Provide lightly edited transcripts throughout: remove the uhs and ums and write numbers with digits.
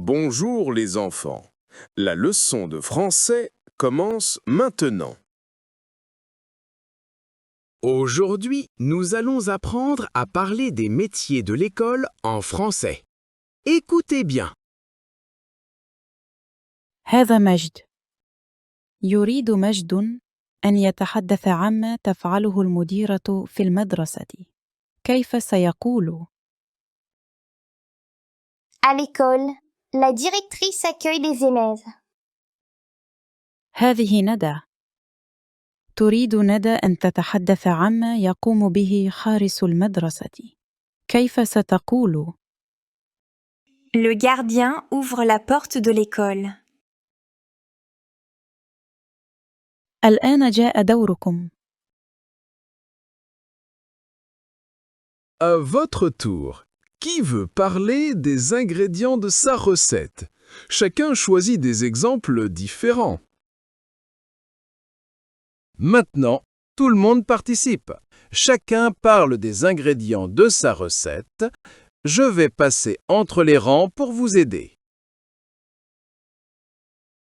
Bonjour les enfants. La leçon de français commence maintenant. Aujourd'hui, nous allons apprendre à parler des métiers de l'école en français. Écoutez bien. هذا مجد. يريد مجد أن يتحدث عما تفعله المديرة في المدرسة. كيف سيقول؟ À l'école, la directrice accueille les élèves. هذه ندى. تريد ندى أن تتحدث عما يقوم به حارس المدرسة. كيف ستقول؟ Le gardien ouvre la porte de l'école. الآن جاء دوركم. À votre tour, qui veut parler des ingrédients de sa recette? Chacun choisit des exemples différents. Maintenant, tout le monde participe. Chacun parle des ingrédients de sa recette. Je vais passer entre les rangs pour vous aider.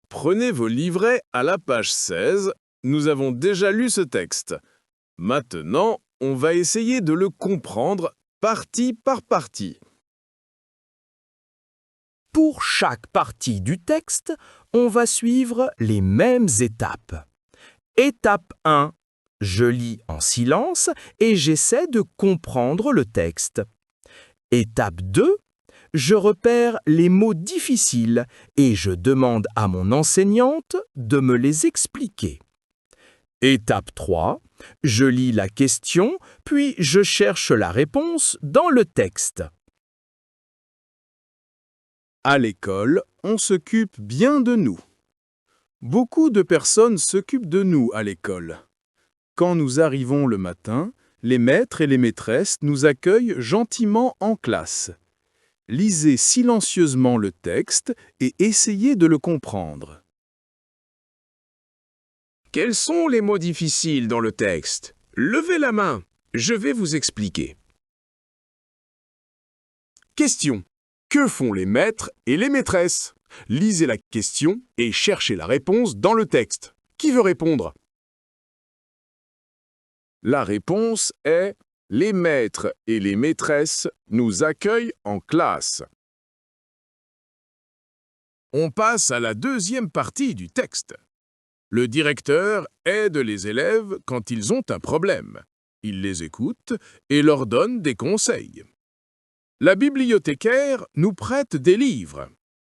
Prenez vos livrets à la page 16. Nous avons déjà lu ce texte. Maintenant, on va essayer de le comprendre partie par partie. Pour chaque partie du texte, on va suivre les mêmes étapes. Étape 1. Je lis en silence et j'essaie de comprendre le texte. Étape 2. Je repère les mots difficiles et je demande à mon enseignante de me les expliquer. Étape 3. Je lis la question, puis je cherche la réponse dans le texte. À l'école, on s'occupe bien de nous. Beaucoup de personnes s'occupent de nous à l'école. Quand nous arrivons le matin, les maîtres et les maîtresses nous accueillent gentiment en classe. Lisez silencieusement le texte et essayez de le comprendre. Quels sont les mots difficiles dans le texte? Levez la main, je vais vous expliquer. Question. Que font les maîtres et les maîtresses? Lisez la question et cherchez la réponse dans le texte. Qui veut répondre? La réponse est « Les maîtres et les maîtresses nous accueillent en classe ». On passe à la deuxième partie du texte. Le directeur aide les élèves quand ils ont un problème. Il les écoute et leur donne des conseils. La bibliothécaire nous prête des livres.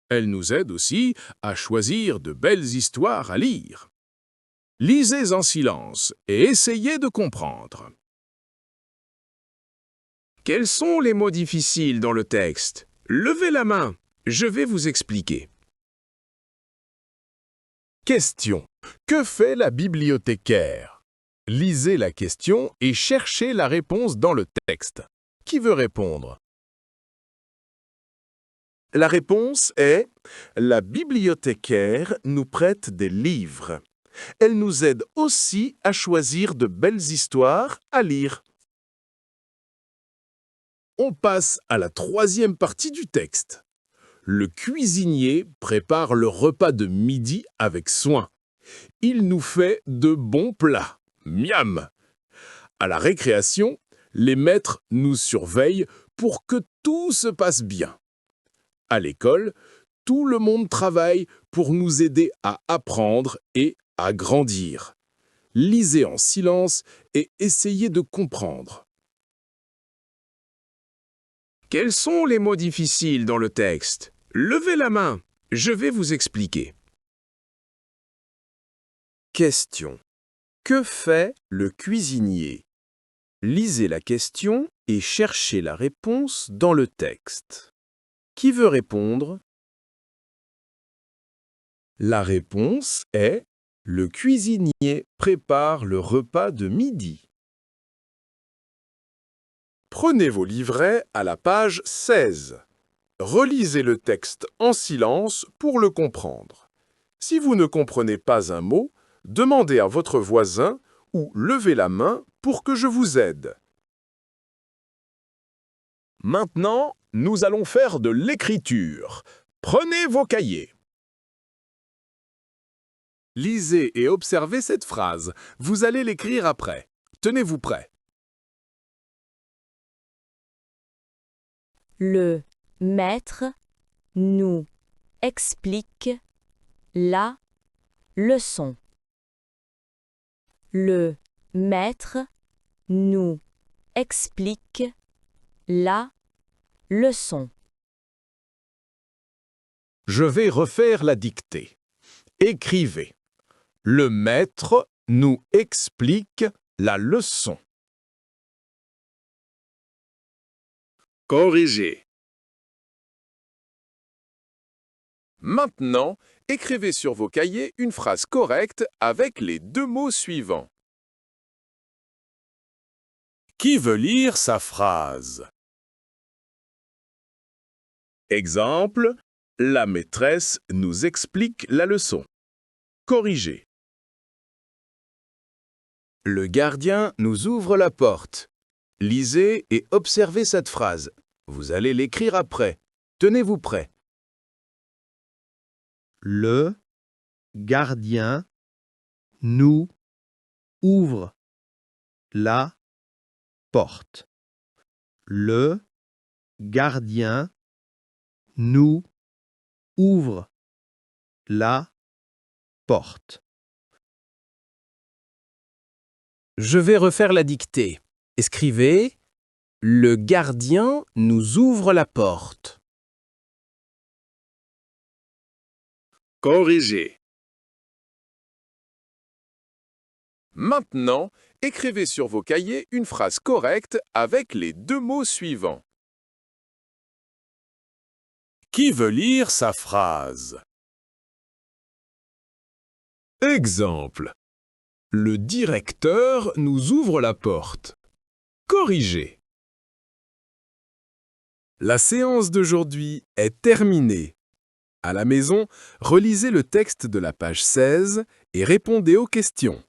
Elle nous aide aussi à choisir de belles histoires à lire. Lisez en silence et essayez de comprendre. Quels sont les mots difficiles dans le texte? Levez la main, je vais vous expliquer. Question. Que fait la bibliothécaire? Lisez la question et cherchez la réponse dans le texte. Qui veut répondre? La réponse est « La bibliothécaire nous prête des livres. Elle nous aide aussi à choisir de belles histoires à lire. » On passe à la troisième partie du texte. Le cuisinier prépare le repas de midi avec soin. Il nous fait de bons plats. Miam! À la récréation, les maîtres nous surveillent pour que tout se passe bien. À l'école, tout le monde travaille pour nous aider à apprendre et à grandir. Lisez en silence et essayez de comprendre. Quels sont les mots difficiles dans le texte? Levez la main, je vais vous expliquer. Question. Que fait le cuisinier? Lisez la question et cherchez la réponse dans le texte. Qui veut répondre? La réponse est « Le cuisinier prépare le repas de midi ». Prenez vos livrets à la page 16. Relisez le texte en silence pour le comprendre. Si vous ne comprenez pas un mot, demandez à votre voisin ou levez la main pour que je vous aide. Maintenant, nous allons faire de l'écriture. Prenez vos cahiers. Lisez et observez cette phrase. Vous allez l'écrire après. Tenez-vous prêts. Le maître nous explique la leçon. Le maître nous explique la leçon. Je vais refaire la dictée. Écrivez. Le maître nous explique la leçon. Corrigez. Maintenant, écrivez sur vos cahiers une phrase correcte avec les deux mots suivants. Qui veut lire sa phrase? Exemple, la maîtresse nous explique la leçon. Corrigez. Le gardien nous ouvre la porte. Lisez et observez cette phrase. Vous allez l'écrire après. Tenez-vous prêts. Le gardien nous ouvre la porte. Le gardien nous ouvre la porte. Je vais refaire la dictée. Écrivez « Le gardien nous ouvre la porte ». Corrigez. Maintenant, écrivez sur vos cahiers une phrase correcte avec les deux mots suivants. Qui veut lire sa phrase? Exemple. Le directeur nous ouvre la porte. Corrigez. La séance d'aujourd'hui est terminée. À la maison, relisez le texte de la page 16 et répondez aux questions.